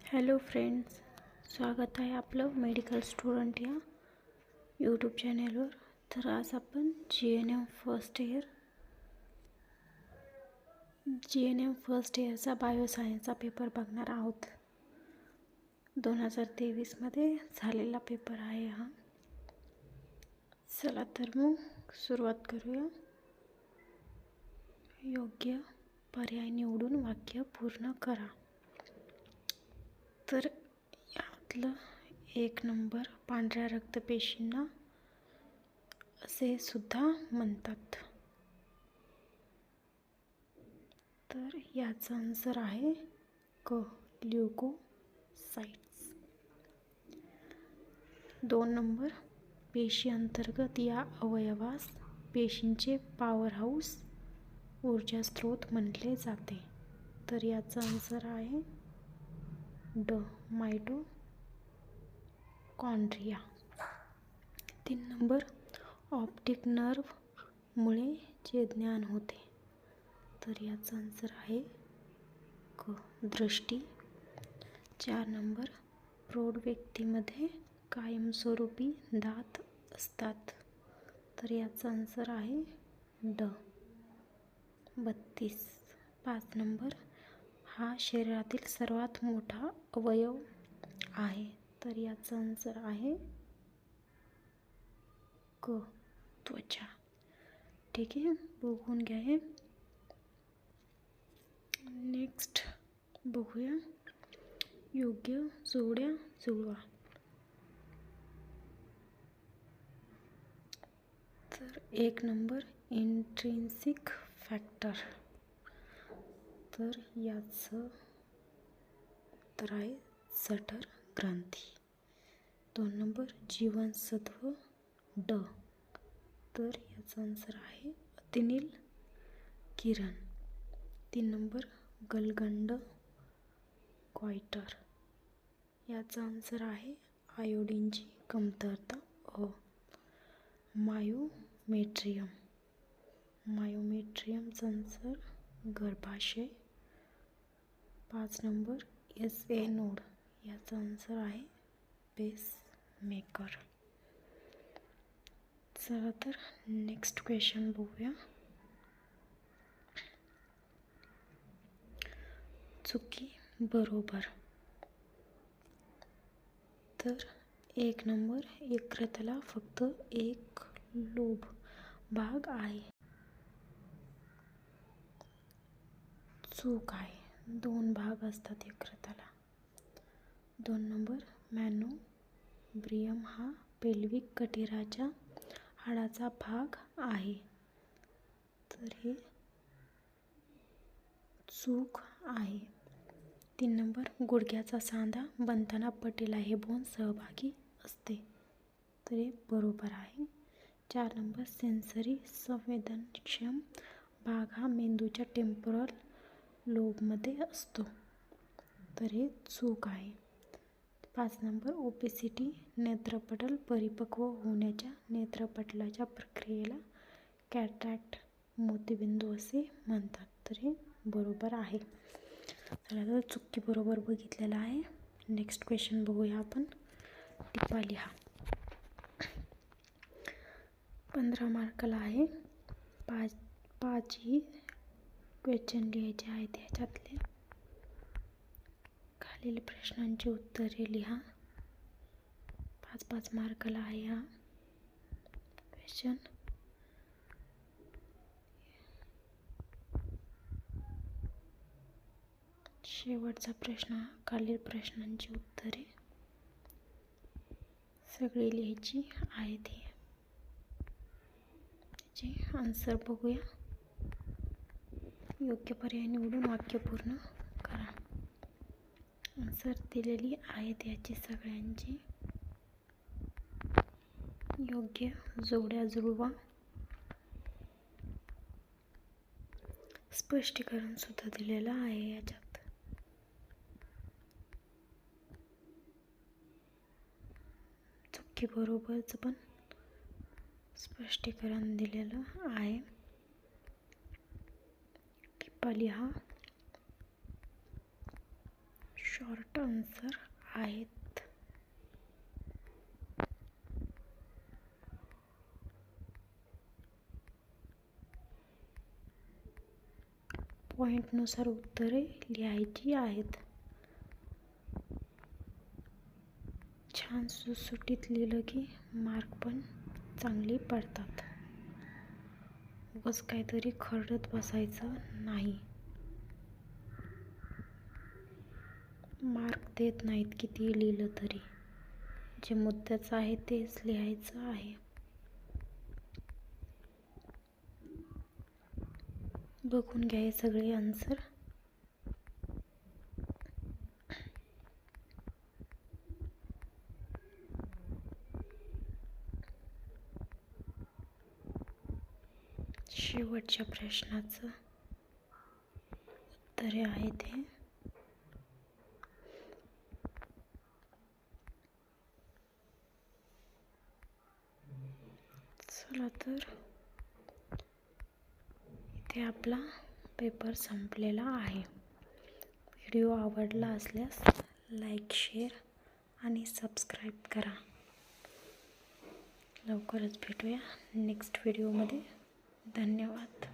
Hello friends, स्वागत आहे आपलं मेडिकल स्टुडंट या यूट्यूब चॅनेलवर. तर आज आपण GNM फर्स्ट इयरचा बायोसायन्सचा पेपर बघणार आहोत. 2023मध्ये झालेला पेपर आहे हा. चला तर मग सुरुवात करूया. योग्य पर्याय निवडून वाक्य पूर्ण करा. तर यातलं 1 नंबर, पांढऱ्या रक्तपेशींना असे सुद्धा म्हणतात. तर याचा आन्सर आहे क, ल्युकोसाइट्स. 2 नंबर, पेशी अंतर्गत या अवयवास पेशींचे पॉवर हाऊस, ऊर्जा स्रोत म्हटले जाते. तर याचा आन्सर आहे ड, मायटोकॉन्ड्रिया. 3 नंबर, ऑप्टिक नर्व मुळे जे ज्ञान होते. तर याचा आन्सर आहे क, दृष्टी. 4 नंबर, प्रौढ व्यक्तीमध्ये कायमस्वरूपी दात असतात. तर याचा आन्सर आहे ड, 32. 5 नंबर, हा शरीरातील सर्वात मोठा अवयव आहे. तर याचा आन्सर आहे क, त्वचा. ठीक आहे, बघून घ्या हे. नेक्स्ट बघूया, योग्य जोड्या जुळवा. तर 1 नंबर, इंट्रिन्सिक फॅक्टर. तर याचं उत्तर आहे जठर ग्रंथी. 2 नंबर, जीवनसत्व ड. तर याचा आन्सर आहे अतिनील किरण. 3 नंबर, गलगंड गॉइटर. याचा आन्सर आहे आयोडीनची कमतरता अ. मायोमेट्रियम. मायोमेट्रियमचा आन्सर गर्भाशय. 5 नंबर, SA नोड. याचा आन्सर आहे पेसमेकर. चला तर नेक्स्ट क्वेश्चन बघूया. चुकी बरोबर. तर 1 नंबर, यकृताला फक्त एक लोब भाग आहे. चूक आहे, 2 भाग असतात यकृताला. 2 नंबर, मॅनोब्रियम हा पेल्विक कटिराच्या हाडाचा भाग आहे. तर हे चूक आहे. 3 नंबर, गुडघ्याचा सांधा बनताना पटेला हे बोन सहभागी असते. तर हे बरोबर आहे. 4 नंबर, सेन्सरी संवेदनक्षम भाग हा मेंदूच्या टेम्पोरल लोबमध्ये असतो. तर हे चूक आहे. 5 नंबर, ओबेसिटी नेत्रपटल परिपक्व होण्याच्या नेत्रपटलाच्या प्रक्रियेला कॅटरॅक्ट मोतीबिंदू असे म्हणतात. तर हे बरोबर आहे. चला तर चुकी बरोबर बघितलेला आहे. नेक्स्ट क्वेश्चन बघूया आपण. टिपा लिहा. 15 मार्काला आहे. 5 ही क्वेश्चन लिहायचे आहेत. ह्याच्यातले खालील प्रश्नांची उत्तरे लिहा. 5 मार्काला आहे हा क्वेश्चन. शेवटचा प्रश्न, खालील प्रश्नांची उत्तरे सगळी लिहायची आहेत. हे त्याचे आन्सर बघूया. योग्य पर्याय निवडून वाक्य पूर्ण करा. आन्सर दिलेली आहेत याची सगळ्यांची. योग्य जोड्या जुळवा. स्पष्टीकरण सुद्धा दिलेलं आहे याच्यात. चुकी बरोबरच पण स्पष्टीकरण दिलेलं आहे. टिपा लिहा. शॉर्ट आन्सर आहेत. पॉईंटनुसार उत्तरे लिहायची आहेत. छान सुटसुटीत लिहिलं की मार्क पण चांगली पडतात. उगाच काहीतरी खरडत बसायचं नाही. मार्क देत नाहीत किती लिहिलं तरी. जे मुद्द्याचं आहे तेच लिहायचं आहे. बघून घ्या हे सगळे आन्सर. शेवटच्या प्रश्नाचं उत्तरे आहेत हे. चला तर इथे आपला पेपर संपलेला आहे. व्हिडिओ आवडला असल्यास लाईक, शेअर आणि सबस्क्राईब करा. लवकरच भेटूया नेक्स्ट व्हिडिओमध्ये. धन्यवाद.